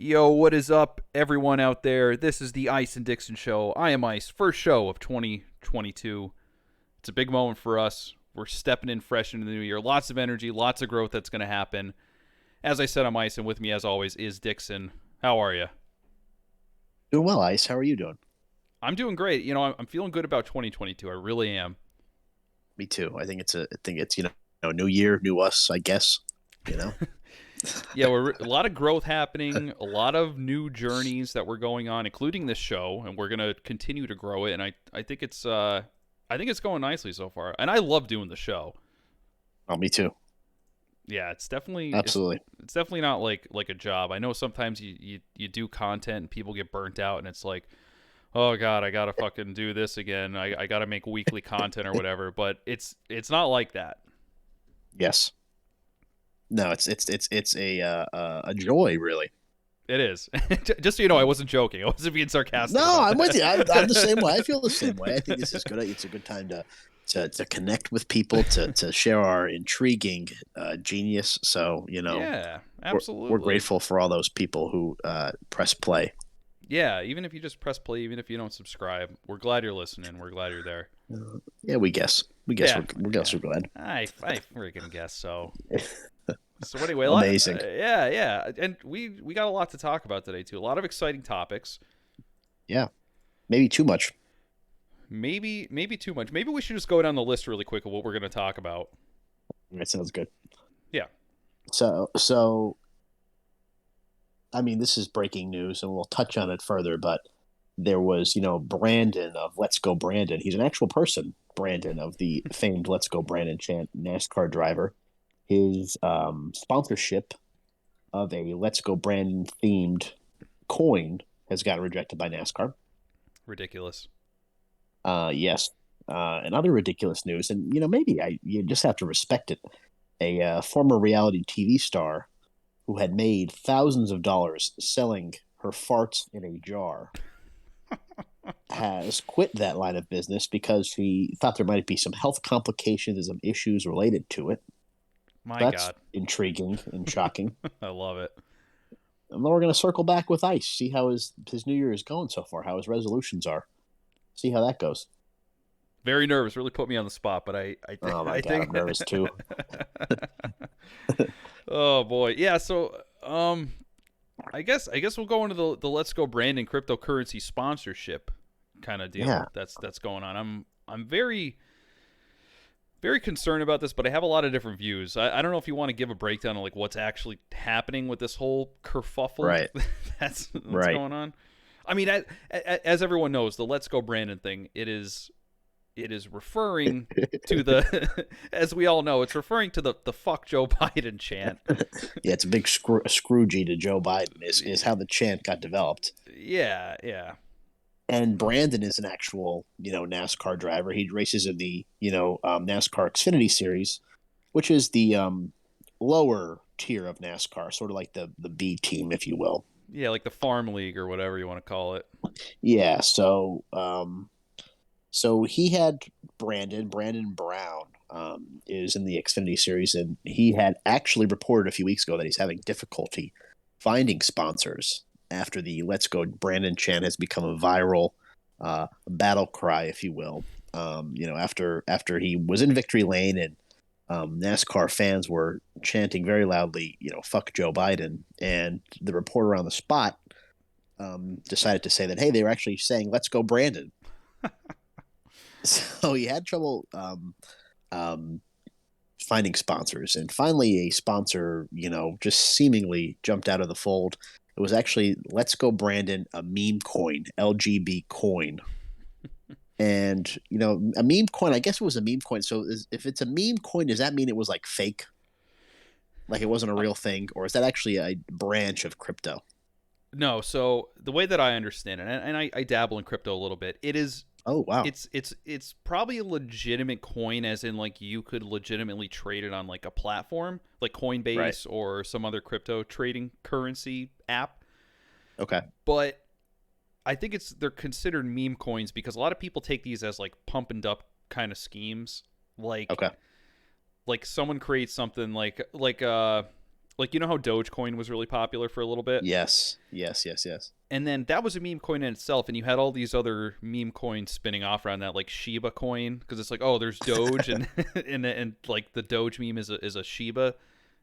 Yo, what is up, everyone out there? This is the Ice and Dixon Show. I am Ice, first show of 2022. It's a big moment for us. We're stepping in fresh into the new year. Lots of energy, lots of growth that's going to happen. As I said, I'm Ice, and with me, as always, is Dixon. How are you? Doing well, Ice. How are you doing? I'm doing great. I'm feeling good about 2022. I really am. Me too. I think it's new year, new us, I guess. You know. Yeah, we're a lot of growth happening, a lot of new journeys that we're going on, including this show, and we're gonna continue to grow it. And I think it's going nicely so far, and I love doing the show. Oh, me too. Yeah, it's definitely Absolutely. it's definitely not like a job. I know sometimes you do content and people get burnt out, and it's like, oh god, I gotta fucking do this again. I gotta make weekly content or whatever. But it's not like that. Yes. No, it's a joy, really. It is. Just so you know, I wasn't joking. I wasn't being sarcastic No, about I'm with that. you. I'm the same way. I feel the same way. I think this is good. It's a good time to connect with people, to share our intriguing genius. So Yeah, we're absolutely. grateful for all those people who press play. Yeah, even if you just press play, even if you don't subscribe, we're glad you're listening. We're glad you're there. Yeah, we guess. We guess Yeah, we're yeah. glad. I freaking guess so. So anyway, Amazing. yeah, and we got a lot to talk about today too. A lot of exciting topics. Yeah, maybe too much. Maybe too much. Maybe we should just go down the list really quick of what we're going to talk about. That sounds good. Yeah. So, I mean, this is breaking news, and we'll touch on it further. But there was, Brandon of Let's Go Brandon. He's an actual person, Brandon of the famed Let's Go Brandon chant NASCAR driver. His sponsorship of a Let's Go Brandon themed coin has gotten rejected by NASCAR. Ridiculous. Yes. And other ridiculous news, and maybe you just have to respect it. A former reality TV star who had made thousands of dollars selling her farts in a jar has quit that line of business because she thought there might be some health complications and some issues related to it. My That's God, intriguing and shocking. I love it. And then we're going to circle back with Ice, see how his New Year is going so far, how his resolutions are, see how that goes. Very nervous. Really put me on the spot, but Oh my I God, think. I'm nervous too. Oh boy, yeah. So I guess we'll go into the Let's Go Brandon cryptocurrency sponsorship kind of deal Yeah. that's going on. I'm very concerned about this, but I have a lot of different views. I don't know if you want to give a breakdown of like what's actually happening with this whole kerfuffle Right. that's Right. going on. I mean, as everyone knows, the Let's Go Brandon thing, it is referring to the as we all know, it's referring to the fuck Joe Biden chant. Yeah, it's a big Scroogey to Joe Biden is how the chant got developed. Yeah, yeah. And Brandon is an actual, NASCAR driver. He races in the, NASCAR Xfinity Series, which is the lower tier of NASCAR, sort of like the B team, if you will. Yeah, like the farm league or whatever you want to call it. Yeah. So he had Brandon Brown, is in the Xfinity Series, and he had actually reported a few weeks ago that he's having difficulty finding sponsors after the "Let's Go Brandon" chant has become a viral battle cry, if you will. After he was in victory lane and NASCAR fans were chanting very loudly, "fuck Joe Biden," and the reporter on the spot decided to say that, hey, they were actually saying "Let's go Brandon." So he had trouble um, finding sponsors, and finally a sponsor, just seemingly jumped out of the fold. It was actually "Let's Go Brandon," a meme coin, LGB coin. And a meme coin, I guess it was a meme coin. So if it's a meme coin, does that mean it was like fake, like it wasn't a Uh, real thing, or is that actually a branch of crypto? no, so the way that I understand it, and I dabble in crypto a little bit, it is Oh wow. it's probably a legitimate coin, as in like you could legitimately trade it on like a platform like Right. Coinbase or some other crypto trading currency app. Okay. But I think they're considered meme coins because a lot of people take these as like pump and dump kind of schemes. Like Okay. someone creates something Like, you know how Dogecoin was really popular for a little bit? Yes, yes, yes, yes. And then that was a meme coin in itself, and you had all these other meme coins spinning off around that, like Shiba coin, because it's like, oh, there's Doge, and and like the Doge meme is a Shiba,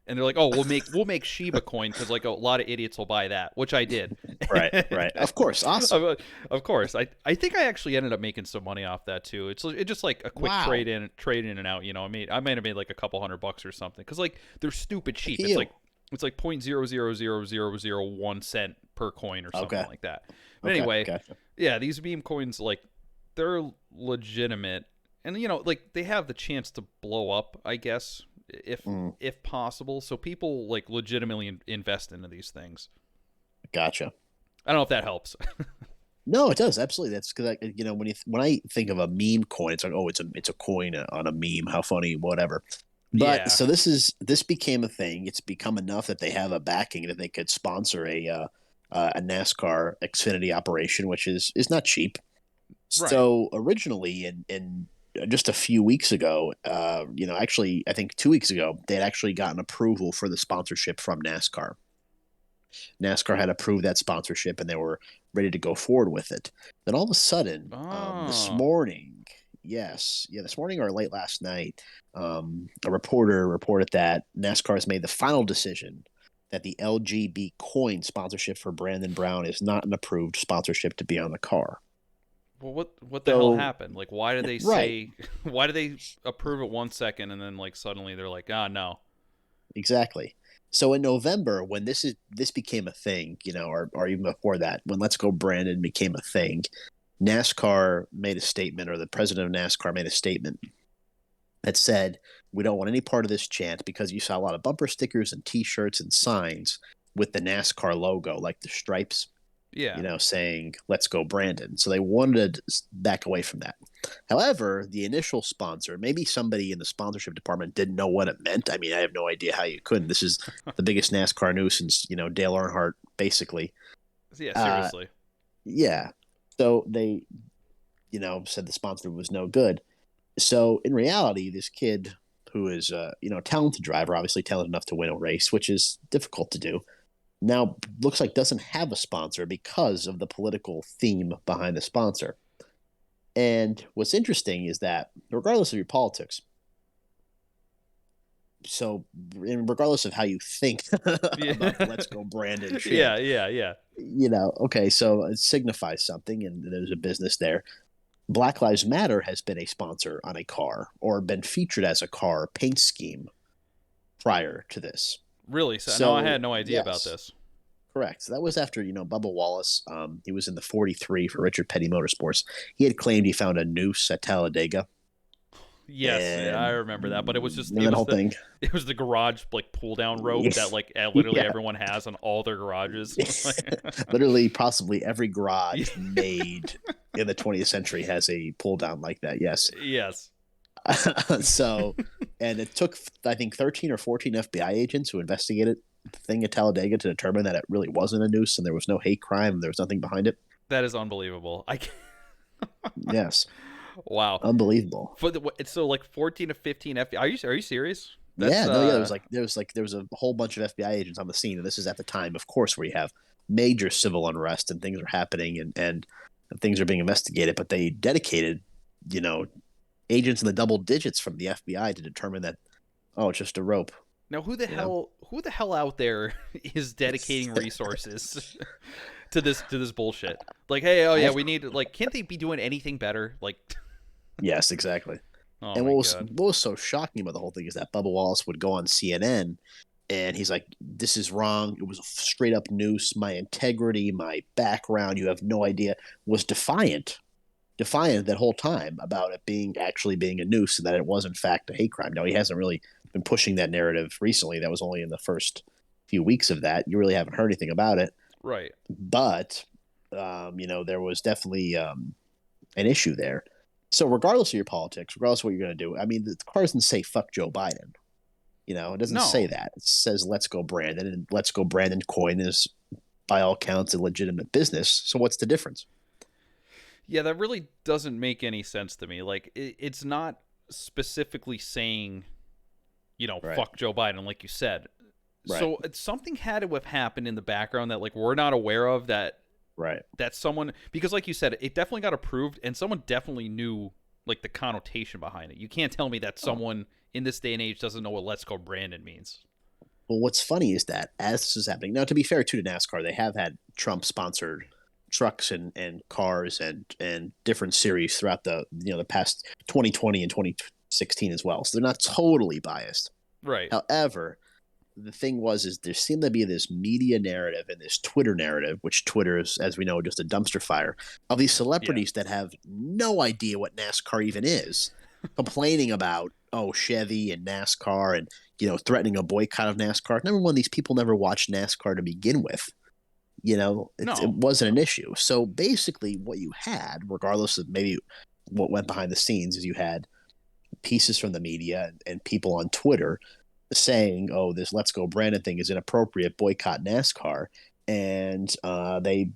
and they're like, oh, we'll make Shiba coin because like a lot of idiots will buy that, which I did. Right, right. Of course, awesome. Of course, I think I actually ended up making some money off that too. It's just like a quick Wow. trade in and out. You know, I might have made like a couple $100 or something because like they're stupid cheap. Heal. It's like 0.00001 cent per coin or something Okay. like that. But Okay. anyway, Gotcha. yeah, these meme coins like they're legitimate, and you know, like they have the chance to blow up, I guess, Mm, if possible. So people like legitimately invest into these things. gotcha. I don't know if that helps. No, it does absolutely. That's because when I think of a meme coin, it's like, oh, it's a coin on a meme. How funny, whatever. But Yeah, so this became a thing. It's become enough that they have a backing that they could sponsor a NASCAR Xfinity operation, which is not cheap. right. So originally, in just a few weeks ago, actually, I think 2 weeks ago, they had actually gotten approval for the sponsorship from NASCAR. NASCAR had approved that sponsorship, and they were ready to go forward with it. Then all of a sudden, this Oh, morning, this morning or late last night, a reporter reported that NASCAR has made the final decision that the LGB coin sponsorship for Brandon Brown is not an approved sponsorship to be on the car. well, what the hell So, happened? Like, why did they right, say? Why did they approve it 1 second and then like suddenly they're like, ah, no. exactly. So in November, when this became a thing, or even before that, when Let's Go Brandon became a thing, NASCAR made a statement, or the president of NASCAR made a statement that said, "We don't want any part of this chant because you saw a lot of bumper stickers and T-shirts and signs with the NASCAR logo, like the stripes, Yeah, saying "Let's go Brandon." So they wanted to back away from that. However, the initial sponsor, maybe somebody in the sponsorship department didn't know what it meant. I mean, I have no idea how you couldn't. This is the biggest NASCAR news since Dale Earnhardt, basically. yeah, Uh, seriously. yeah. So they, said the sponsor was no good. So in reality, this kid who is, a talented driver, obviously talented enough to win a race, which is difficult to do, now looks like doesn't have a sponsor because of the political theme behind the sponsor. And what's interesting is that regardless of your politics, so regardless of how you think Yeah, about the "Let's Go Brandon" yeah, chant, yeah, yeah. okay, so it signifies something, and there's a business there. Black Lives Matter has been a sponsor on a car or been featured as a car paint scheme prior to this. Really? So no, I So had no idea about yes, this. correct. So that was after Bubba Wallace. He was in the 43 for Richard Petty Motorsports. He had claimed he found a noose at Talladega, Yes, yeah, I and remember that, but it was just that whole thing. it was the garage like pull down rope that like literally Yeah, everyone has on all their garages. literally, possibly every Yeah, garage made in the 20th century has a pull down like that. Yes. yes. So, and it took, I think, 13 or 14 FBI agents who investigated the thing at Talladega to determine that it really wasn't a noose and there was no hate crime and there was nothing behind it. That is unbelievable. I can't, Yes. wow. Unbelievable. For the it's so like 14 to 15 FBI. Are you serious? That's Yeah, no, yeah, there was a whole bunch of FBI agents on the scene, and this is at the time, of course, where you have major civil unrest and things are happening and things are being investigated, but they dedicated, you know, agents in the double digits from the FBI to determine that, oh, it's just a rope, now you know. who the hell out there is dedicating resources to this bullshit? Like, hey, oh yeah, I we need like can't they be doing anything better? Like Yes, exactly. oh And my what was god. what was so shocking about the whole thing is that Bubba Wallace would go on CNN and he's like, "This is wrong. It was a straight up noose. My integrity, my background, you have no idea." Was defiant that whole time about it being a noose and that it was in fact a hate crime. Now he hasn't really been pushing that narrative recently. That was only in the first few weeks of that. You really haven't heard anything about it. Right. But there was definitely an issue there. So regardless of your politics, regardless of what you're going to do, I mean, the car doesn't say "fuck Joe Biden." It doesn't say No. that. It says "Let's go Brandon," and "Let's go Brandon" coin is, by all counts, a legitimate business. So what's the difference? Yeah, that really doesn't make any sense to me. Like it's not specifically saying, Right. fuck Joe Biden like you said. Right. So something had to have happened in the background that like we're not aware of, Right. that someone, because like you said, it definitely got approved and someone definitely knew like the connotation behind it. You can't tell me that Oh. someone in this day and age doesn't know what "Let's Go Brandon" means. Well, what's funny is that as this is happening now, to be fair too to NASCAR, they have had Trump sponsored trucks and cars and different series throughout the past 2020 and 2016 as well. So they're not totally biased. Right. However, the thing is there seemed to be this media narrative and this Twitter narrative, which Twitter is, as we know, just a dumpster fire of these Yeah. celebrities that have no idea what NASCAR even is, complaining about Chevy and NASCAR and threatening a boycott of NASCAR. Number one, these people never watched NASCAR to begin with. It No. wasn't an issue. So basically, what you had, regardless of maybe what went behind the scenes, is you had pieces from the media and people on Twitter saying, "Oh, this Let's Go Brandon thing is inappropriate. Boycott NASCAR," and they,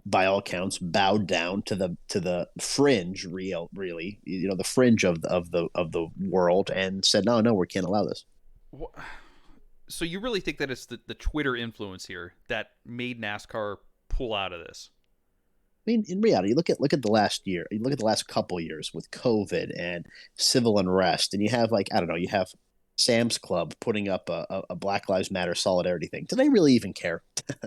by all accounts, bowed down to the fringe, really, the fringe of the world, and said, "No, no, we can't allow this." So you really think that it's the Twitter influence here that made NASCAR pull out of this? I mean, in reality, look at the last year. You look at the last couple years with COVID and civil unrest, and you have I don't know, you have Sam's Club putting up a Black Lives Matter solidarity thing. Do they really even care?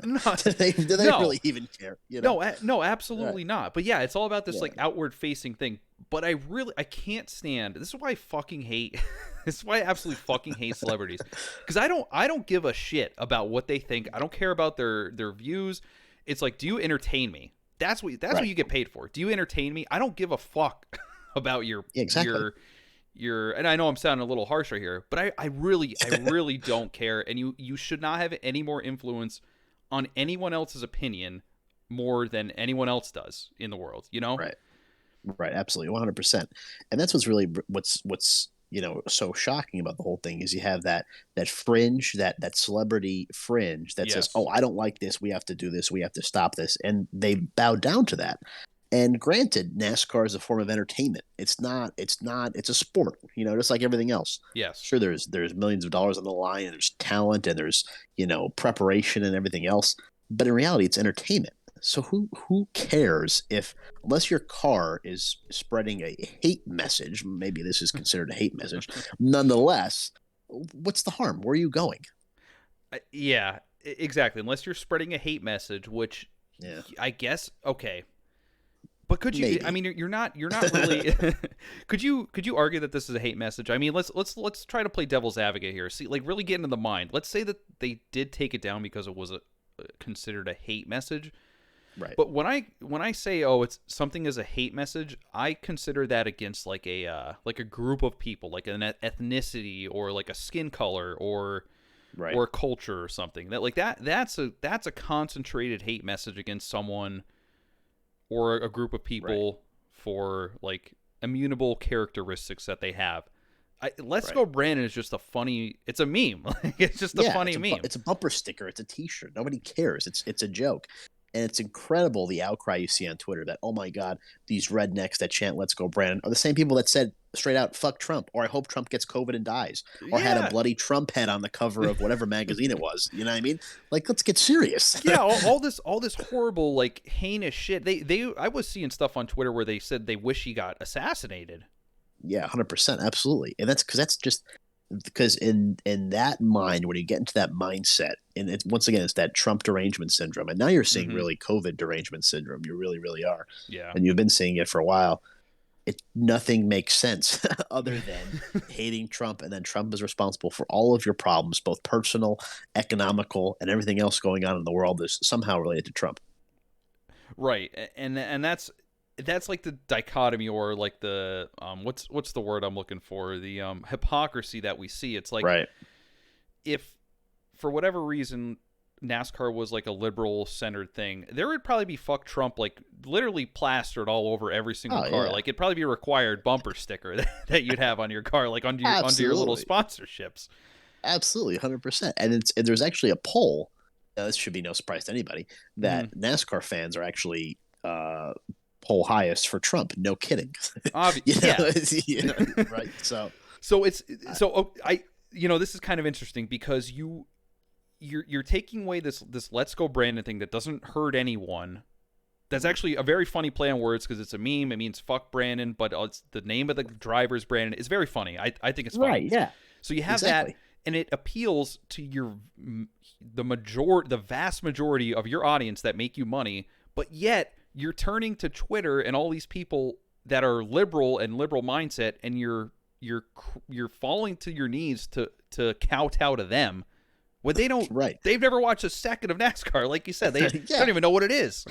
No, do they no, really even care? no, Right. absolutely not. But yeah, it's all about this Yeah. like outward facing thing. But I can't stand. This is why I fucking hate. This is why I absolutely fucking hate celebrities, because I don't give a shit about what they think. I don't care about their views. It's like, do you entertain me? That's what Right. you get paid for. Do you entertain me? I don't give a fuck about Yeah, exactly. your. And I know I'm sounding a little harsh right here, but I really don't care. And you should not have any more influence on anyone else's opinion more than anyone else does in the world. You know? Right. Right. Absolutely. 100%. And that's what's so shocking about the whole thing is you have that fringe, that celebrity fringe that says, "Oh, Yes. I don't like this. We have to do this. We have to stop this," and they bow down to that. And granted, NASCAR is a form of entertainment. It's not. It's not. It's a sport. Just like everything else. Yes. Sure, there's millions of dollars on the line, and there's talent, and there's preparation and everything else. But in reality, it's entertainment. So who cares if, unless your car is spreading a hate message, maybe this is considered a hate message. Nonetheless, what's the harm? Where are you going? Yeah. Exactly. Unless you're spreading a hate message, which Yeah, I guess okay. But could you? I maybe. mean, you're not. You're not really. could you argue that this is a hate message? I mean, let's try to play devil's advocate here. See, like really get into the mind. Let's say that they did take it down because it was considered a hate message. Right. But when I say it's something as a hate message, I consider that against like a group of people, like an ethnicity or like a skin color Right. or culture or something. That's a concentrated hate message against someone or a group of Right. people for like immutable characteristics that they have. Let's Right. Go Brandon is just a funny. It's a meme. It's just a Yeah, funny meme. it's a bumper sticker. It's a T-shirt. Nobody cares. It's a joke, and it's incredible the outcry you see on Twitter that, oh my God, these rednecks that chant "Let's go Brandon" are the same people that said straight out "fuck Trump" or "I hope Trump gets COVID and dies" or had a Yeah, bloody Trump head on the cover of whatever magazine it was. You know what I mean? Like, let's get serious. yeah. All this horrible like heinous shit. They I was seeing stuff on Twitter where they said they wish he got assassinated. Yeah, 100%, absolutely, and that's just because in that mind, when you get into that mindset, and it's once again, it's that Trump derangement syndrome, and now you're seeing Mm-hmm. really COVID derangement syndrome. You really, really are, Yeah. and you've been seeing it for a while. Nothing makes sense other than hating Trump, and then Trump is responsible for all of your problems, both personal, economical, and everything else going on in the world is somehow related to Trump. Right. And that's like the dichotomy or like the what's the word I'm looking for? The hypocrisy that we see. It's like Right. if for whatever reason NASCAR was like a liberal centered thing, there would probably be "fuck Trump" like literally plastered all over every single Oh car. yeah, Like it'd probably be a required bumper sticker that you'd have on your car, like under your little absolutely, sponsorships. absolutely, 100%. And there's actually a poll. Now, this should be no surprise to anybody Mm-hmm. that NASCAR fans are actually poll highest for Trump. No kidding. Yeah. Right. So So it's uh, so I this is kind of interesting because you're taking away this Let's Go Brandon thing that doesn't hurt anyone. That's actually a very funny play on words because it's a meme. It means fuck Brandon, but it's the name of the driver's Brandon. It's very funny. I think it's funny. Right, yeah. So you have Exactly. that, and it appeals to the vast majority of your audience that make you money, but yet you're turning to Twitter and all these people that are liberal and liberal mindset, and you're falling to your knees to kowtow to them when they don't. Right. They've never watched a second of NASCAR, like you said. They Yeah. don't even know what it is.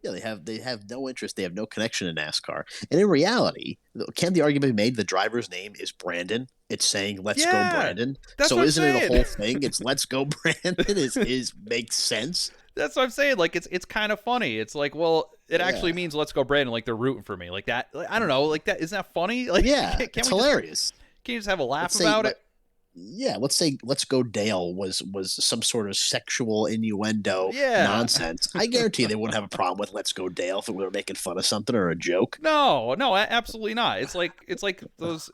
Yeah, they have no interest. They have no connection to NASCAR. And in reality, can the argument be made the driver's name is Brandon? It's saying "Let's go Brandon." That's So what I'm isn't it a saying. whole thing? It's "Let's go Brandon" is makes sense. That's what I'm saying. Like it's kind of funny. It's like, well, it actually means "Let's go Brandon." Like they're rooting for me. Like that. I don't know. Like that. Isn't that funny? Like Yeah, can't it's we hilarious. can you just have a laugh Let's say, about it? yeah, let's say "Let's go Dale" was some sort of sexual innuendo Yeah. nonsense. I guarantee they wouldn't have a problem with "Let's go Dale" if we were making fun of something or a joke. No, absolutely not. It's like those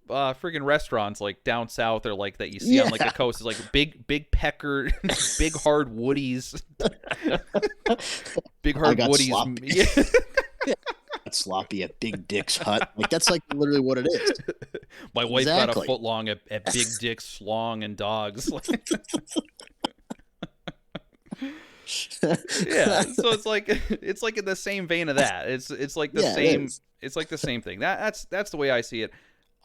friggin' restaurants like down south or like that you see on like the coast. It's like big pecker, big hard woodies, big hard woodies. Sloppy. Sloppy at Big Dick's Hut. Like that's like literally what it is. My wife got a Exactly. foot long at Big Dick's Long and Dogs. Yeah, so it's like in the same vein of that. It's like the same. It's like the same thing. That's the way I see it.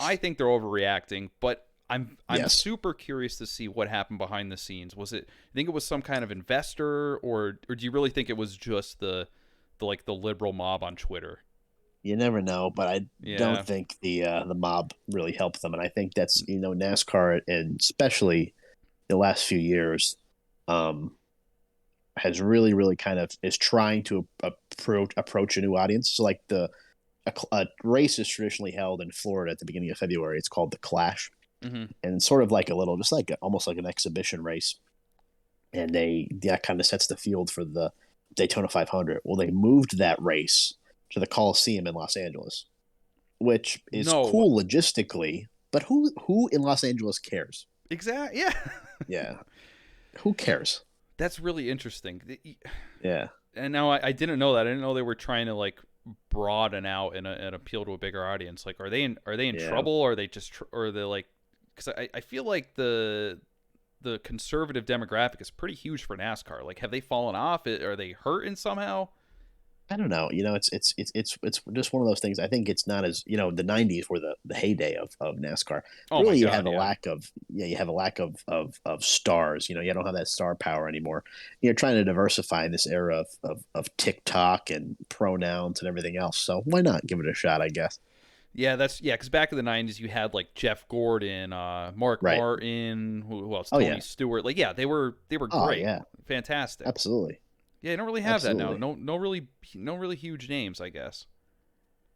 I think they're overreacting, but I'm super curious to see what happened behind the scenes. Was it? You think it was some kind of investor, or do you really think it was just the liberal mob on Twitter? You never know, but I don't think the mob really helped them, and I think that's NASCAR and especially the last few years has really kind of is trying to approach a new audience. So like a race is traditionally held in Florida at the beginning of February. It's called the Clash, and it's sort of like almost like an exhibition race, and that kind of sets the field for the Daytona 500. Well, they moved that race to the Coliseum in Los Angeles, which is cool logistically, but who in Los Angeles cares? Exactly. Yeah. Yeah. Who cares? That's really interesting. Yeah. And now I didn't know that. I didn't know they were trying to like broaden out and appeal to a bigger audience. Like, are they in trouble? Or are they just or are they like? Because I feel like the conservative demographic is pretty huge for NASCAR. Like, have they fallen off? Are they hurting somehow? I don't know. It's just one of those things. I think it's not as the '90s were the heyday of NASCAR. Oh really, my God, you have a lack of stars. You don't have that star power anymore. You're trying to diversify in this era of TikTok and pronouns and everything else. So why not give it a shot? I guess. Yeah, because back in the '90s you had like Jeff Gordon, Mark Martin, who else? Tony Stewart. Like, they were great, fantastic, absolutely. Yeah, you don't really have that now. No really huge names, I guess.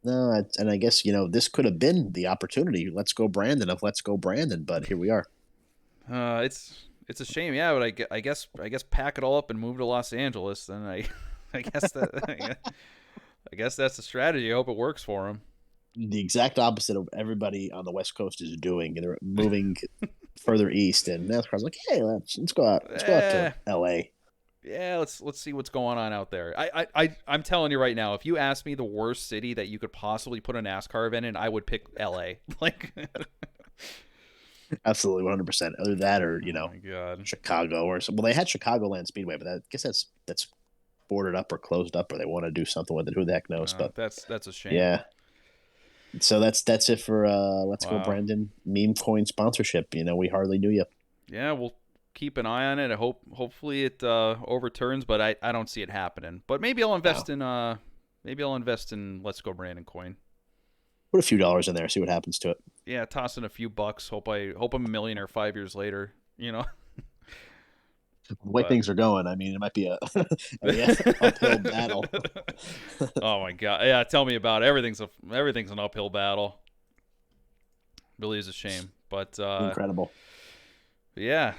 No, and I guess this could have been the opportunity. Let's go Brandon but here we are. It's a shame, yeah. But I guess pack it all up and move to Los Angeles. Then I guess that I guess that's the strategy. I hope it works for him. The exact opposite of everybody on the West Coast is doing. They're moving further east, and NASCAR's like, hey, let's go out to L.A. Yeah, let's see what's going on out there. I'm telling you right now, if you ask me the worst city that you could possibly put a NASCAR event in, I would pick LA. Like, absolutely 100%. Either that or Chicago or something. Well, they had Chicagoland Speedway, but I guess that's boarded up or closed up, or they want to do something with it. Who the heck knows? But that's a shame. Yeah. So that's it for Let's Go Brandon meme coin sponsorship. We hardly knew you. Yeah, we'll keep an eye on it. Hopefully it overturns, but I don't see it happening. But maybe I'll invest in Let's Go Brandon coin. Put a few dollars in there, see what happens to it. Yeah, toss in a few bucks. Hope I'm a millionaire 5 years later. The way things are going, I mean, it might be a uphill battle. Oh my God! Yeah, tell me about it. Everything's an uphill battle. Really is a shame, but incredible. Yeah.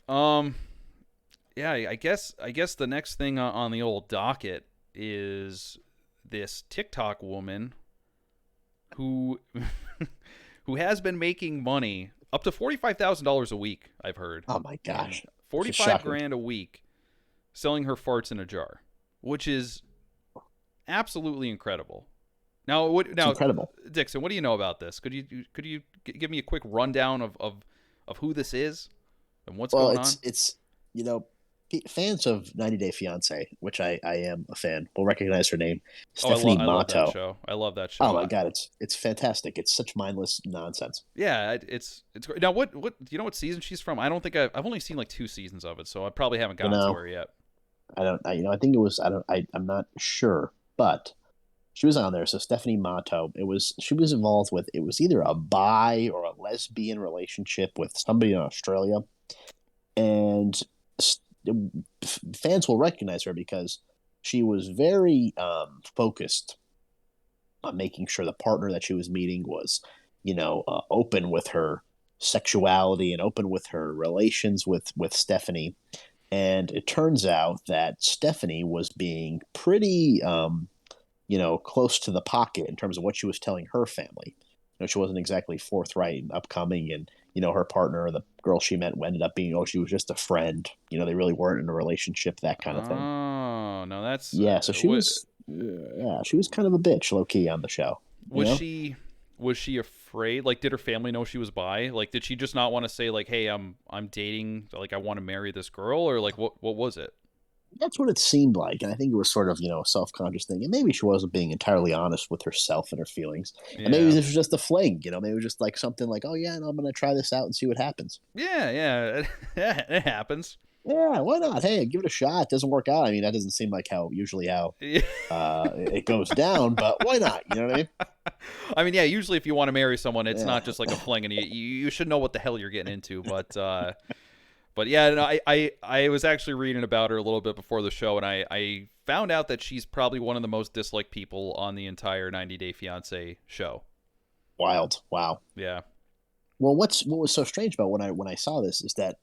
Yeah, I guess the next thing on the old docket is this TikTok woman who has been making money up to $45,000 a week, I've heard. Oh my gosh. It's just 45 shocking. grand a week selling her farts in a jar, which is absolutely incredible. It's Now, incredible. Dixon, what do you know about this? Could you give me a quick rundown of who this is and what's Well, going on? it's you know, fans of 90 Day Fiance, which I am a fan, will recognize her name, Oh, Stephanie I love that Matto. show. I love that Oh show. my God, it's fantastic. It's such mindless nonsense. Yeah, it's great. Now, what do you know what season she's from? I don't think I've only seen like 2 seasons of it, so I probably haven't You gotten to know, her yet. I don't. I think it was. I don't. I'm not sure, but she was on there. So Stephanie Matto. It was. She was involved with. It was either a bi or a lesbian relationship with somebody in Australia, and fans will recognize her because she was very focused on making sure the partner that she was meeting was, open with her sexuality and open with her relations with Stephanie. And it turns out that Stephanie was being pretty, close to the pocket in terms of what she was telling her family. She wasn't exactly forthright and upcoming, and her partner, the girl she met, ended up being, she was just a friend. They really weren't in a relationship, that kind of thing. Oh no, that's Yeah, so she was kind of a bitch, low key, on the show. You was know, she was she afraid? Like, did her family know she was bi? Like, did she just not want to say like, "Hey, I'm dating. Like, I want to marry this girl," or like, what was it? that's what it seemed like, and I think it was sort of a self conscious thing, and maybe she wasn't being entirely honest with herself and her feelings, and maybe Yeah, this was just a fling. Maybe it was just like something like, oh yeah, no, I'm gonna try this out and see what happens. yeah. It happens. Yeah, why not? Hey, give it a shot. It doesn't work out. I mean, that doesn't seem like how usually how Yeah. it goes down, but why not? You know what I mean? I mean, yeah. Usually, if you want to marry someone, it's Yeah. not just like a fling, and you should know what the hell you're getting into. But yeah, no, I was actually reading about her a little bit before the show, and I found out that she's probably one of the most disliked people on the entire 90 Day Fiance show. Wild. Wow. Yeah. Well, what was so strange about when I saw this is that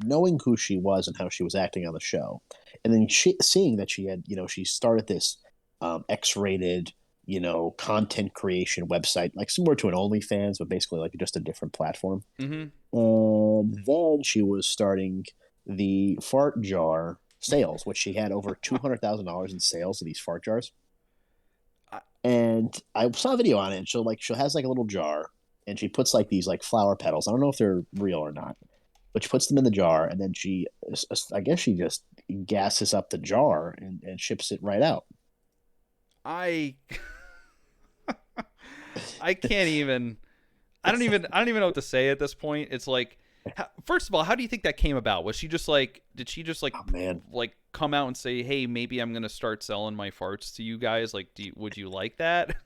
knowing who she was and how she was acting on the show, and then seeing that she had she started this X-rated content creation website, like similar to an OnlyFans, but basically like just a different platform. Mm-hmm. And then she was starting the fart jar sales, which she had over $200,000 in sales of these fart jars. I, And I saw a video on it, and she has like a little jar, and she puts like these like flower petals. I don't know if they're real or not, but she puts them in the jar, and then I guess she just gasses up the jar and ships it right out. I I can't even. I don't even know what to say at this point. It's like, first of all, how do you think that came about? Was she just like, did she just Oh man, like come out and say, hey, maybe I'm gonna start selling my farts to you guys? Like, would you like that?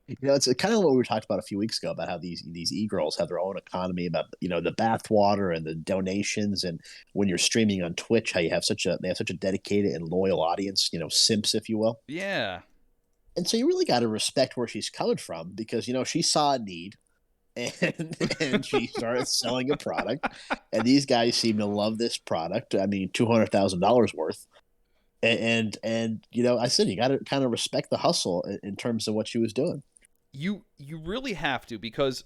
it's kind of what we were talking about a few weeks ago about how these e-girls have their own economy, about the bath water and the donations, and when you're streaming on Twitch, how they have such a dedicated and loyal audience, simps, if you will. Yeah. And so you really got to respect where she's coming from, because she saw a need, and she started selling a product, and these guys seem to love this product. I mean, $200,000 worth. And I said you got to kind of respect the hustle in terms of what she was doing. You really have to, because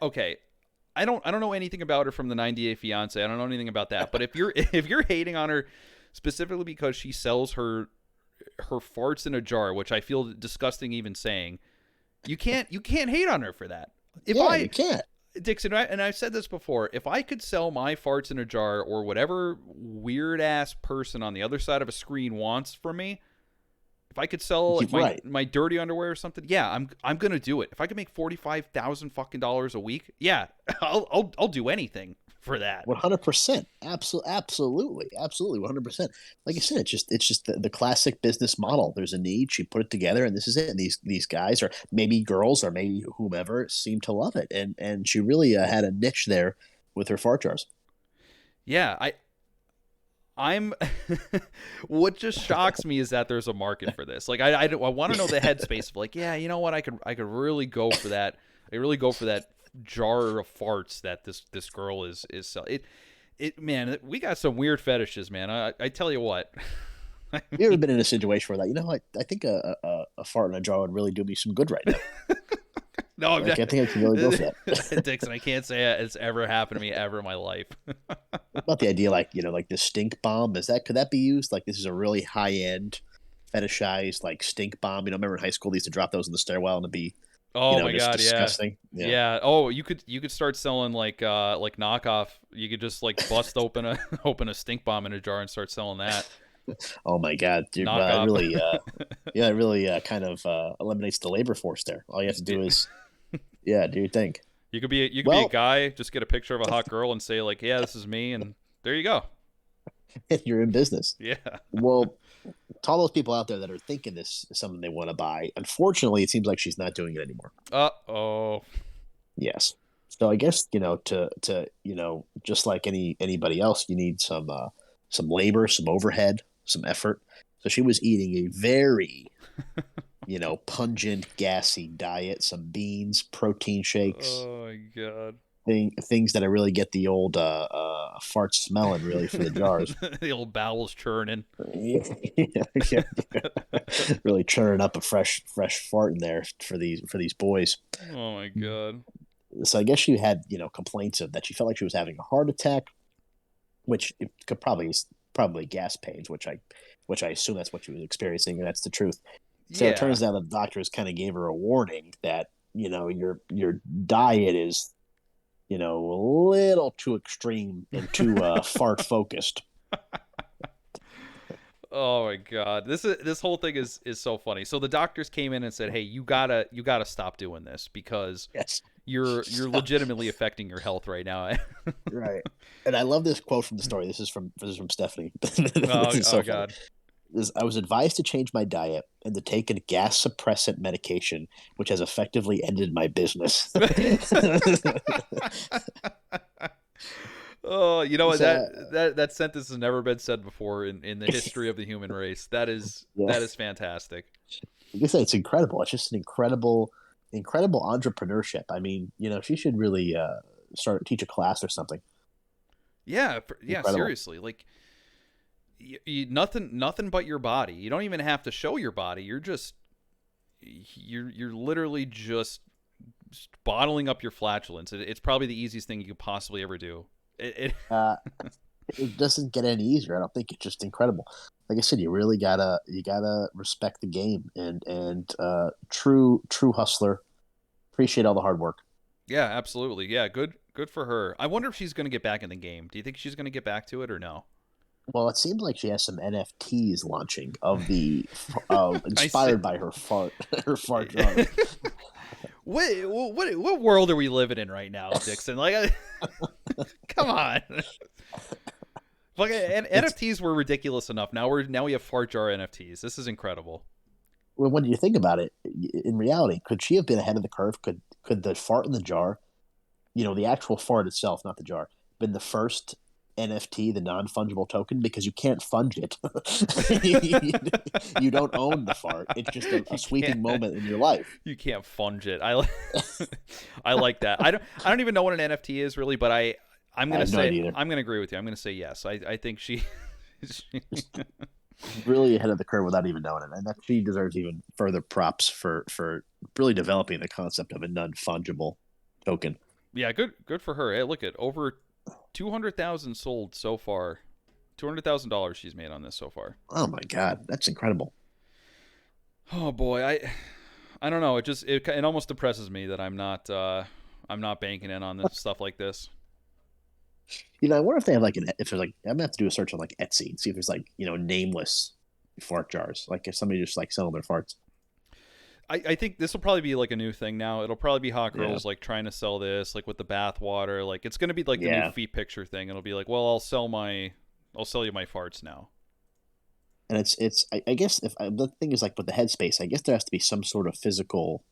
okay, I don't know anything about her from the 90 Day Fiance. I don't know anything about that. But if you're if you're hating on her specifically because she sells her farts in a jar, which I feel disgusting even saying, you can't hate on her for that. If Yeah, I you can't. Dixon, and I've said this before, if I could sell my farts in a jar, or whatever weird ass person on the other side of a screen wants from me, if I could sell like Right. my dirty underwear or something, yeah, I'm gonna do it. If I could make $45,000 fucking dollars a week, yeah, I'll do anything for that. 100%. Absolutely 100%. Like I said, it's just the classic business model. There's a need, she put it together, and this is it. And these guys, or maybe girls, or maybe whomever, seem to love it, and she really had a niche there with her fart jars. Yeah, I'm what just shocks me is that there's a market for this. Like, I want to know the headspace of like, yeah, you know what, I could really go for that. I really go for that jar of farts that this girl is selling. It man, we got some weird fetishes, man. I tell you what. I Have you ever mean, been in a situation where, that I think a fart in a jar would really do me some good right now? No, I'm Like not. I think I can really go for that. Dixon, I can't say it's ever happened to me ever in my life. What about the idea, like like the stink bomb? Could that be used? Like this is a really high end, fetishized like stink bomb. Remember in high school they used to drop those in the stairwell and it'd be, Oh my just god, yeah. disgusting. Yeah. Yeah. Oh, you could start selling like knockoff. You could just like bust open a open a stink bomb in a jar and start selling that. Oh my God, dude. Well, it Knockoff. really, yeah, it really kind of eliminates the labor force there. All you have to do is, yeah, do your thing. You could be a Well, guy, just get a picture of a hot girl and say like, "Yeah, this is me," and there you go. you're in business. Yeah. Well, to all those people out there that are thinking this is something they want to buy, unfortunately, it seems like she's not doing it anymore. Oh. Yes. So I guess to just like anybody else, you need some labor, some overhead, some effort. So she was eating a very pungent, gassy diet, some beans, protein shakes, Oh my god. things that really get the old fart smelling really for the jars. The old bowels churning. Yeah, yeah. Really churning up a fresh fart in there for these boys. Oh my god. So I guess she had complaints of that she felt like she was having a heart attack, which it could probably gas pains, which I assume that's what she was experiencing, and that's the truth. So it Yeah. turns out the doctors kind of gave her a warning that your diet is a little too extreme and too fart focused. Oh my god. This whole thing is so funny. So the doctors came in and said, "Hey, you got to stop doing this because Yes. you're legitimately affecting your health right now." Right. And I love this quote from the story. This is from Stephanie. Oh, This is oh so funny. god. I was advised to change my diet and to take a gas suppressant medication, which has effectively ended my business. Oh, you know what? So, That sentence has never been said before in the history of the human race. That is yeah, that is fantastic. like I say, it's incredible. It's just an incredible entrepreneurship. I mean, she should really teach a class or something. Yeah, yeah, Incredible. seriously. Like nothing but your body. You don't even have to show your body. You're literally just bottling up your flatulence. It's probably the easiest thing you could possibly ever do. It Uh, it doesn't get any easier. I don't think it's just incredible. Like I said, you gotta respect the game and true hustler. Appreciate all the hard work. Yeah, absolutely. Yeah, good for her. I wonder if she's going to get back in the game. Do you think she's going to get back to it or no? Well, it seems like she has some NFTs launching of the I see. inspired by her fart her fart jars. What world are we living in right now, Dixon? Like, come on. Like, It's NFTs were ridiculous enough. Now we have fart jar NFTs. This is incredible. Well, when you think about it, in reality, could she have been ahead of the curve? Could the fart in the jar, the actual fart itself, not the jar, been the first NFT, the non fungible token? Because you can't funge it. You don't own the fart. It's just a You sweeping can't moment in your life. you can't funge it. I like that. I don't even know what an NFT is really, but I'm I gonna have no say idea either. I'm gonna agree with you. I'm gonna say yes. I think she Really ahead of the curve without even knowing it, and that she deserves even further props for really developing the concept of a non fungible token. yeah, good for her. Hey, look at over 200,000 sold so far. $200,000 she's made on this so far. Oh my god, that's incredible. Oh boy, I don't know. It almost depresses me that I'm not banking in on this stuff like this. I wonder if they have if there's I'm gonna have to do a search on like Etsy and see if there's nameless fart jars. Like if somebody just selling their farts. I think this will probably be like a new thing now. It'll probably be hot Yeah, girls like trying to sell this, like with the bath water. Like it's gonna be like the new yeah. feet picture thing. It'll be like, well, I'll sell you my farts now. And I guess if the thing is with the headspace, I guess there has to be some sort of physical,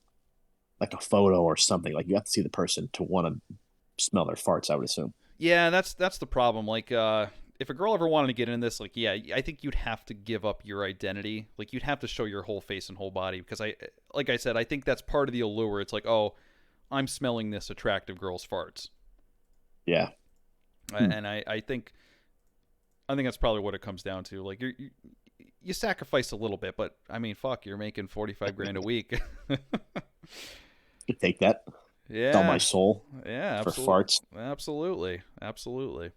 like a photo or something. Like you have to see the person to want to smell their farts. I would assume. Yeah, that's the problem. Like, if a girl ever wanted to get in this, like, yeah, I think you'd have to give up your identity. Like, you'd have to show your whole face and whole body because like I said, I think that's part of the allure. It's like, oh, I'm smelling this attractive girl's farts, Yeah. Hmm. and I think that's probably what it comes down to. Like, you sacrifice a little bit, but I mean, fuck, you're making 45 grand a week. Could take that. Sell my Yeah. soul Yeah, for absolutely. farts. Absolutely. Absolutely.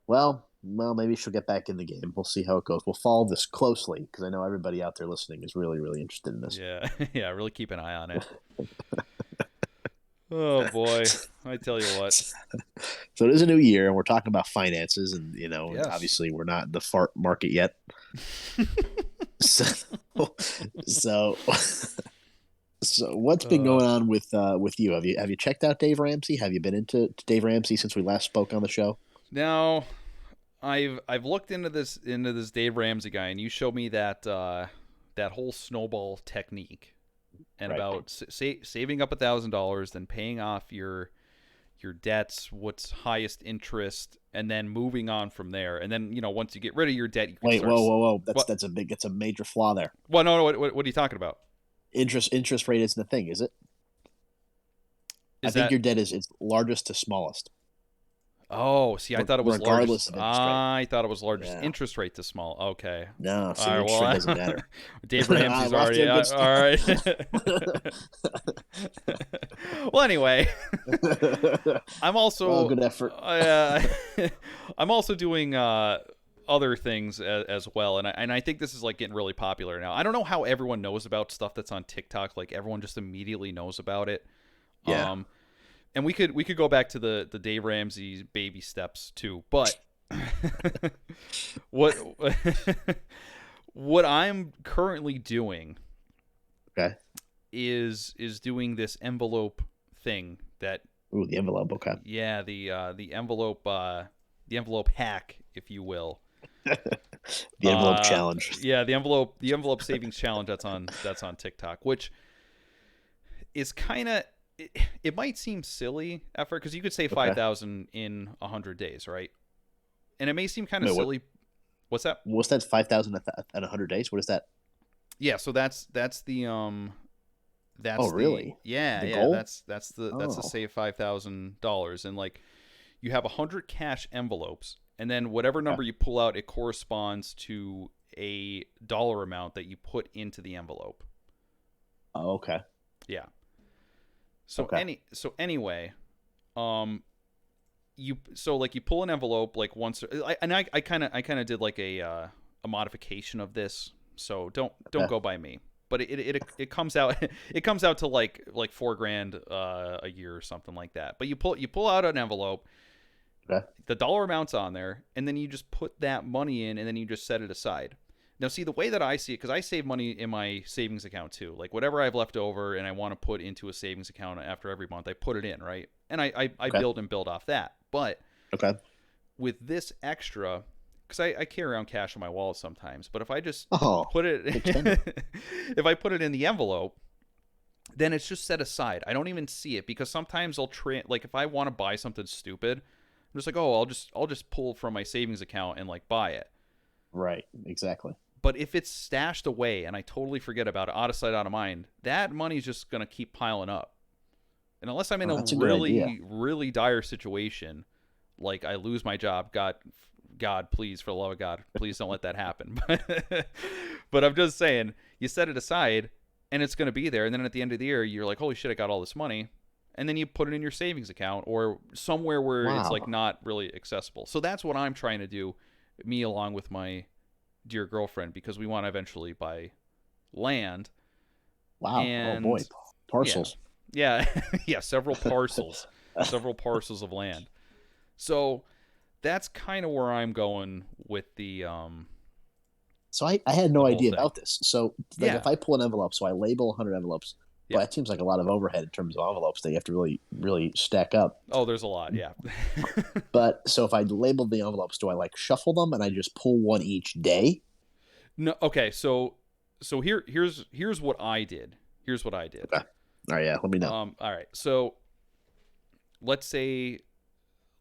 Well, maybe she'll get back in the game. We'll see how it goes. We'll follow this closely because I know everybody out there listening is really, really interested in this. Yeah. Yeah, really keep an eye on it. Oh boy. I tell you what. So it is a new year, and we're talking about finances, and and Yes. obviously we're not in the fart market yet. So, so, so what's been uh going on with you? Have you checked out Dave Ramsey? Have you been into Dave Ramsey since we last spoke on the show? Now I've looked into this Dave Ramsey guy, and you showed me that that whole snowball technique and Right. about saving up $1,000, then paying off your debts, what's highest interest, and then moving on from there. And then once you get rid of your debt, you can Wait, start. whoa! What? That's a major flaw there. Well, no, no. What are you talking about? Interest rate isn't a thing, is it? I Is think that? your debt is it's largest to smallest, Oh, see, I thought it was largest. regardless of interest rate. I thought it was largest Yeah. interest rate to small. Okay. No, All see, right. interest rate Well, doesn't matter. Dave All right, Ramsey's we're off to already. a good All start. right. Well, anyway, I'm Well, also good effort. I'm also doing other things as well, and I think this is like getting really popular now. I don't know how everyone knows about stuff that's on TikTok. Like everyone just immediately knows about it. Yeah. Um, and we could go back to the Dave Ramsey baby steps too, but what what I'm currently doing Okay. is doing this envelope thing that Ooh, the envelope. Okay. yeah the envelope hack, if you will. The envelope challenge. Yeah, the envelope savings challenge that's on TikTok, which is kind of it might seem silly at first because you could save five Okay. thousand in 100 days, right? And it may seem kind of Wait, what? silly. What's that? What's that? 5,000 at 100 days. What is that? Yeah, so Oh, that's the really? yeah The yeah goal? that's the Oh, save $5,000, and like you have 100 cash envelopes, and then whatever okay. number you pull out, it corresponds to a dollar amount that you put into the envelope. Oh, okay. Yeah. So Okay. anyway, um, you pull an envelope like once, I kind of did like a modification of this. So don't Okay. go by me. But it comes out it comes out to like 4 grand a year or something like that. But you pull out an envelope, Okay. the dollar amount's on there, and then you just put that money in, and then you just set it aside. Now, see, the way that I see it, because I save money in my savings account too. Like whatever I have left over and I want to put into a savings account after every month, I put it in, right? And I Okay. build and build off that. But Okay. with this extra, because I carry around cash in my wallet sometimes, but if I just Oh, put it, extended. if I put it in the envelope, then it's just set aside. I don't even see it because sometimes like if I want to buy something stupid, I'm just like, oh, I'll just pull from my savings account and like buy it. Right. Exactly. But if it's stashed away and I totally forget about it, out of sight, out of mind, that money's just gonna keep piling up. And unless I'm in Oh, a that's a good idea. really, really dire situation, like I lose my job, God, please, for the love of God, please don't let that happen. But I'm just saying, you set it aside, and it's gonna be there. And then at the end of the year, you're like, holy shit, I got all this money. And then you put it in your savings account or somewhere where it's like Wow. not really accessible. So that's what I'm trying to do, me along with my dear girlfriend, because we want to eventually buy land. Wow. Oh boy. And yeah, Parcels. yeah, yeah, several parcels of land. So that's kind of where I'm going with So I had the no whole idea thing. about this. So like Yeah, if I pull an envelope, so I label 100 envelopes, yeah. well, that seems like a lot of overhead in terms of envelopes that you have to really, really stack up. Oh, there's a lot. Yeah. But so if I label the envelopes, do I like shuffle them and I just pull one each day? No. Okay. So here's what I did. Here's what I did. Okay. All right. Yeah. Let me know. All right. So let's say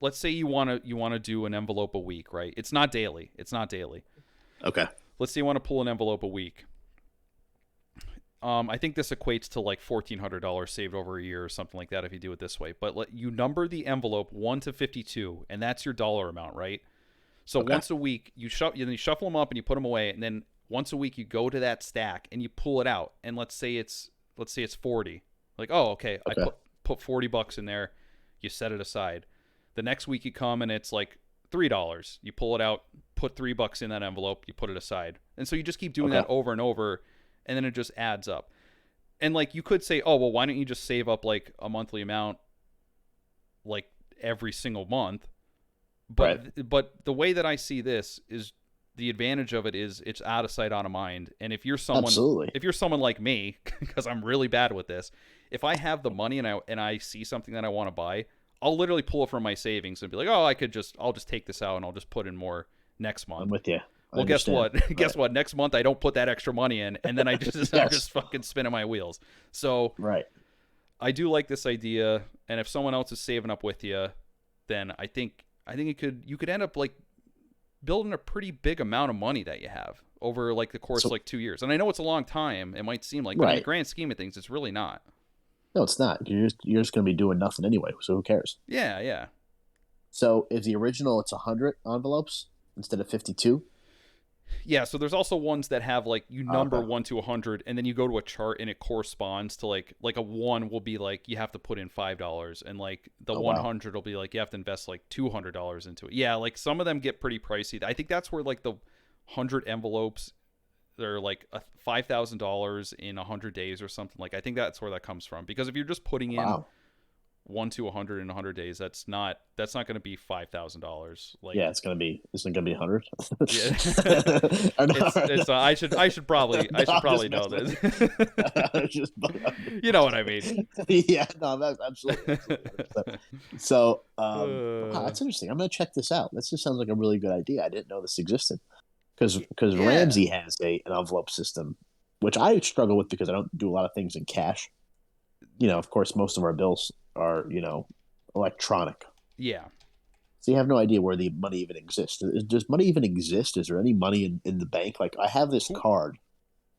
you want to do an envelope a week, right? It's not daily. It's not daily. Okay. Let's say you want to pull an envelope a week. I think this equates to like $1,400 saved over a year or something like that if you do it this way. But you number the envelope 1 to 52, and that's your dollar amount, right? So Okay. once a week you shuffle them up and you put them away, and then once a week you go to that stack and you pull it out. And let's say it's 40. Like, oh, okay, I Okay. put $40 in there. You set it aside. The next week you come and it's like $3. You pull it out, put $3 in that envelope, you put it aside. And so you just keep doing Okay. that over and over, and then it just adds up. And like you could say, oh well, why don't you just save up like a monthly amount like every single month? Right. But the way that I see this is the advantage of it is it's out of sight, out of mind. And Absolutely. if you're someone like me, because I'm really bad with this, if I have the money and I see something that I want to buy, I'll literally pull it from my savings and be like, oh, I'll just take this out and I'll just put in more next I'm month. with you. I Well, guess understand. what? Right. Guess what? Next month I don't put that extra money in, and then I'm Yes. just fucking spinning my wheels. So Right. I do like this idea, and if someone else is saving up with you, then I think you could end up like building a pretty big amount of money that you have over like the course of So like 2 years. And I know it's a long time. It might seem like, but in the right. grand scheme of things, it's really not. No, it's not. You're just going to be doing nothing anyway. So who cares? Yeah, yeah. So is the original? It's 100 envelopes instead of 52. Yeah, so there's also ones that have like you number Okay. 1 to 100, and then you go to a chart and it corresponds to like a one will be like you have to put in $5, and like the Oh wow. 100 will be like you have to invest like $200 into it. Yeah, like some of them get pretty pricey. I think that's where like the 100 envelopes they're like $5,000 in 100 days or something. Like I think that's where that comes from, because if you're just putting in Wow. 1 to 100 in 100 days, that's not going to be $5,000. Like Yeah, it's gonna be 100. yeah, Or no, it's no, I should I'm probably just know messing with this. you. Just, You know what I mean. yeah, no, that's absolutely 100%. So, wow, uh, that's interesting. I'm gonna check this out. This just sounds like a really good idea. I didn't know this existed because yeah, Ramsey has an envelope system, which I struggle with because I don't do a lot of things in cash. Of course, most of our bills are electronic. yeah. So you have no idea where the money even exists. Does money even exist? Is there any money in the bank? Like I have this Who? card,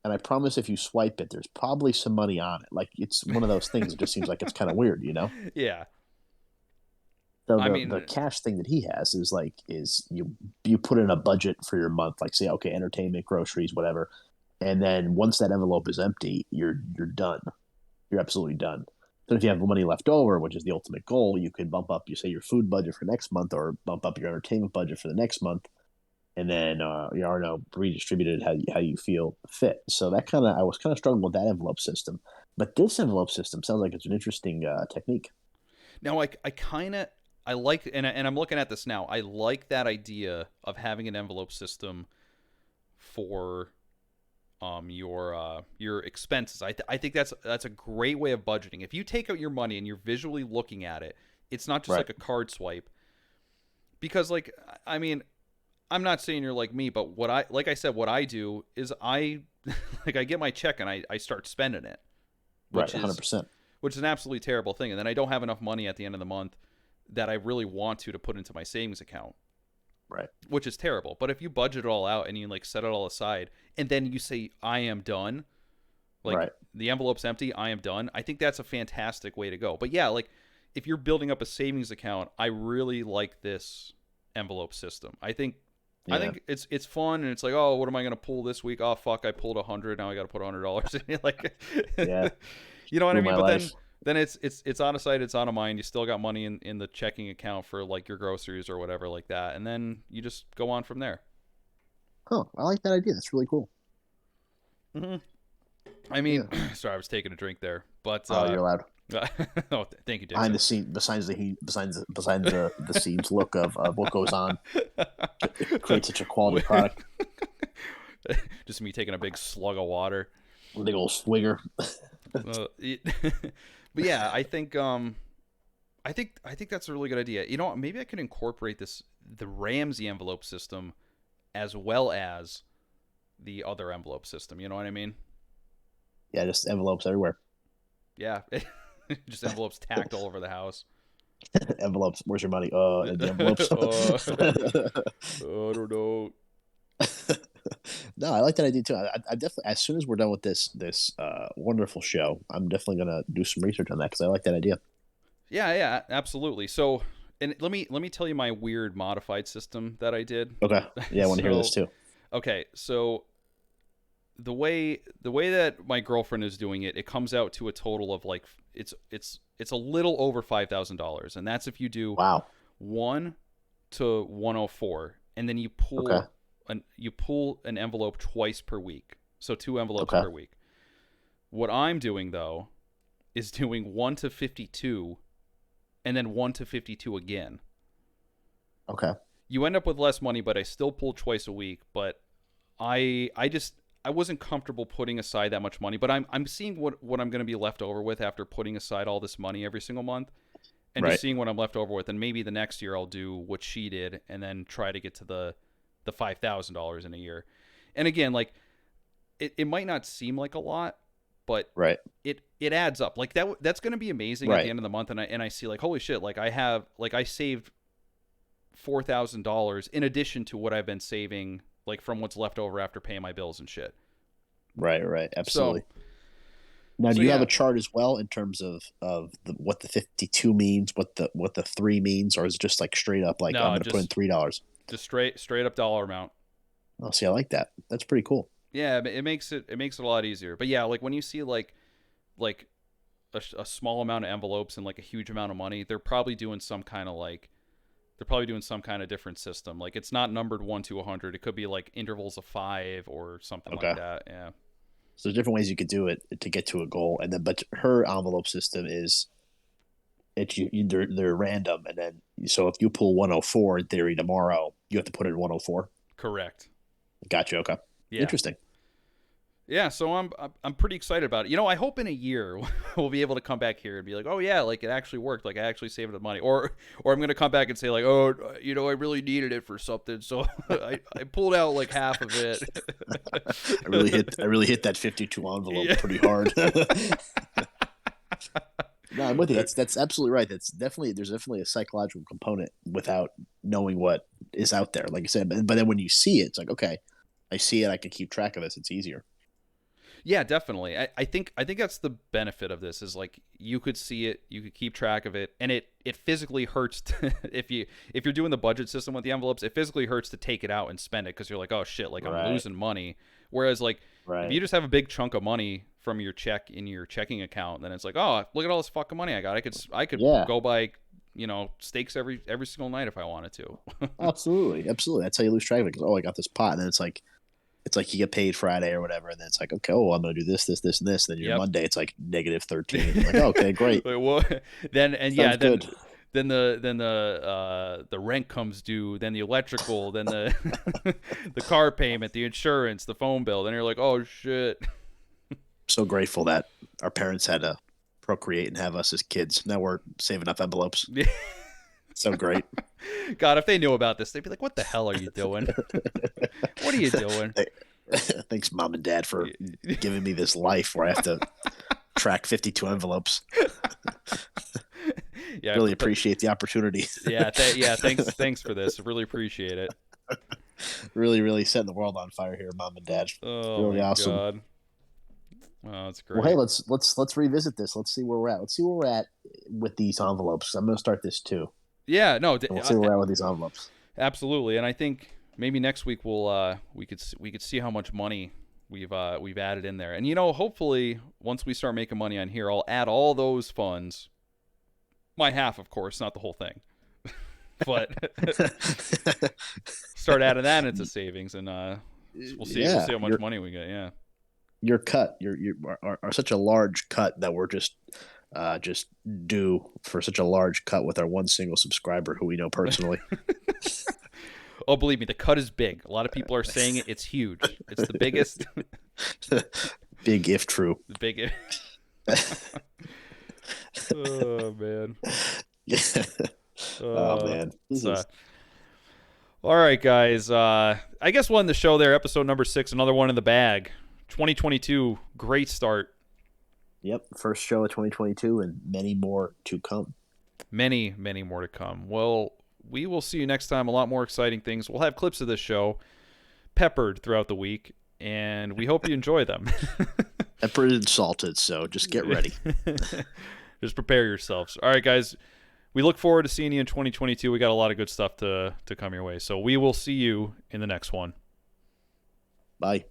and I promise if you swipe it, there's probably some money on it. Like it's one of those things. It just seems like it's kind of weird. Yeah. So I the mean, cash thing that he has is you put in a budget for your month, like say okay, entertainment, groceries, whatever, and then once that envelope is empty, you're done. You're absolutely done. Then if you have money left over, which is the ultimate goal, you can bump up, you say your food budget for next month, or bump up your entertainment budget for the next month, and then you are now redistributed how you feel fit. So I was kind of struggling with that envelope system, but this envelope system sounds like it's an interesting technique. now I kind of I like and I'm looking at this now. I like that idea of having an envelope system for your expenses. I think that's a great way of budgeting. If you take out your money and you're visually looking at it, it's not just Right. like a card swipe. Because like I mean, I'm not saying you're like me, but like I said, what I do is I like I get my check and I start spending it, Right. which 100. is percent which is an absolutely terrible thing. And then I don't have enough money at the end of the month that I really want to put into my savings account, Right. which is terrible. But if you budget it all out and you like set it all aside and then you say I am done, like Right. the envelope's empty, I am done. I think that's a fantastic way to go. But yeah, like if you're building up a savings account, I really like this envelope system. I Yeah. think it's fun and it's like, oh, what am I gonna pull this week? Oh fuck, I pulled 100. Now I got to put $100 in. Like, Yeah. you know what I Blew mean? my But life. then it's out of sight, it's out of mind. You still got money in the checking account for like your groceries or whatever like that, and then you just go on from there. Huh. I like that idea. That's really cool. hmm I mean, Yeah. sorry, I was taking a drink there, but Oh, you're allowed. oh, thank you, Behind Dixon. the scene, besides the scenes look of what goes on, it creates such a quality product. Just me taking a big slug of water. Big old swigger. But yeah, I think that's a really good idea. You know what? Maybe I could incorporate the Ramsey envelope system as well as the other envelope system. You know what I mean? Yeah, just envelopes everywhere. Yeah, just envelopes tacked all over the house. Envelopes. Where's your money? In the envelopes. I don't know. No, I like that idea too. I definitely, as soon as we're done with this wonderful show, I'm definitely gonna do some research on that because I like that idea. Yeah, yeah, absolutely. So, and let me tell you my weird modified system that I did. Okay. Yeah, I want to hear this So, too. okay, so the way that my girlfriend is doing it, it comes out to a total of like it's a little over $5,000, and that's if you do Wow. 1 to 104, and then Okay. you pull an envelope twice per week, so 2 envelopes Okay. per week. What I'm doing though is doing 1 to 52, and then 1 to 52 again. Okay. You end up with less money, but I still pull twice a week. But I wasn't comfortable putting aside that much money. But I'm seeing what I'm going to be left over with after putting aside all this money every single month, and just Right. seeing what I'm left over with. And maybe the next year I'll do what she did, and then try to get to the $5,000 in a year. And again, like it might not seem like a lot, but Right. it adds up. Like that's going to be amazing at the Right. end of the month, and I see like, holy shit, I saved $4,000 in addition to what I've been saving, like from what's left over after paying my bills and shit. Right. Right. So Absolutely. Now, so do you have yeah, a chart as well in terms of what the 52 means, what the 3 means, or is it just like straight up like I'm no, going to put in $3? just straight up dollar amount. Oh, see, I like that. That's pretty cool. Yeah, it makes it a lot easier. But yeah, like when you see like a small amount of envelopes and like a huge amount of money, they're probably doing some kind of different system. Like it's not numbered 1 to 100. It could be like intervals of 5 or something like Okay. that. Yeah. So there's different ways you could do it to get to a goal, and then but her envelope system is they're random, and then so if you pull 104 in theory tomorrow, you have to put it in 104. Correct. Gotcha. Okay. Yeah. Interesting. Yeah, so I'm pretty excited about it. I hope in a year we'll be able to come back here and be like, oh yeah, like it actually worked. Like I actually saved the money, or I'm gonna come back and say like, oh, I really needed it for something, so I pulled out like half of it. I really hit that 52 envelope Yeah. pretty hard. No, I'm with you. That's absolutely right. There's definitely a psychological component without knowing what is out there. Like I said, but then when you see it, it's like, okay, I see it. I can keep track of this. It's easier. Yeah, definitely. I think that's the benefit of this is like you could see it, you could keep track of it, and it physically hurts if you're doing the budget system with the envelopes, it physically hurts to take it out and spend it because you're like, oh shit, like I'm Right. losing money. Whereas like if Right. you just have a big chunk of money from your check in your checking account, then it's like, oh, look at all this fucking money I got. I could Yeah. go buy steaks every single night if I wanted to. Absolutely. Absolutely. That's how you lose track of it. 'Cause, oh, I got this pot, and then it's like you get paid Friday or whatever, and then it's like, okay, oh, I'm gonna do this, this, this, and this. And then your Yep. Monday, it's like -13. Like, oh, okay, great, Like, what? Then and yeah, sounds good. then the rent comes due, then the electrical, then the the car payment, the insurance, the phone bill. Then you're like, oh shit. So grateful that our parents had to procreate and have us as kids. Now we're saving up envelopes. So great. God, if they knew about this, they'd be like, what the hell are you doing? What are you doing? Thanks, mom and dad, for giving me this life where I have to track 52 envelopes. Yeah, Really appreciate the opportunity. yeah. Thanks for this. Really appreciate it. Really, really setting the world on fire here, mom and dad. Oh Really my awesome. god. Oh, that's Well, hey, great. let's revisit this. Let's see where we're at. Let's see where we're at with these envelopes. I'm gonna start this too, Yeah, no, and we'll see where we're at with these envelopes. absolutely. And I think maybe next week we could see how much money we've added in there. And hopefully once we start making money on here, I'll add all those funds. My half, of course, not the whole thing. But start adding that into savings, and we'll Yeah, see how much money we get. Yeah. your cut, are such a large cut that we're just due for such a large cut with our one single subscriber who we know personally. Oh, believe me, the cut is big. A lot of people are saying it. It's huge. It's the biggest. Big if true. The big. Oh man. Oh man. So, all right, guys. I guess we'll end the show there. Episode number 6, another one in the bag. 2022, great start. Yep, first show of 2022 and many more to come. Many, many more to come. Well, we will see you next time. A lot more exciting things. We'll have clips of this show peppered throughout the week, and we hope you enjoy them. Peppered and salted, so just get ready. Just prepare yourselves. All right, guys. We look forward to seeing you in 2022. We got a lot of good stuff to come your way. So we will see you in the next one. Bye.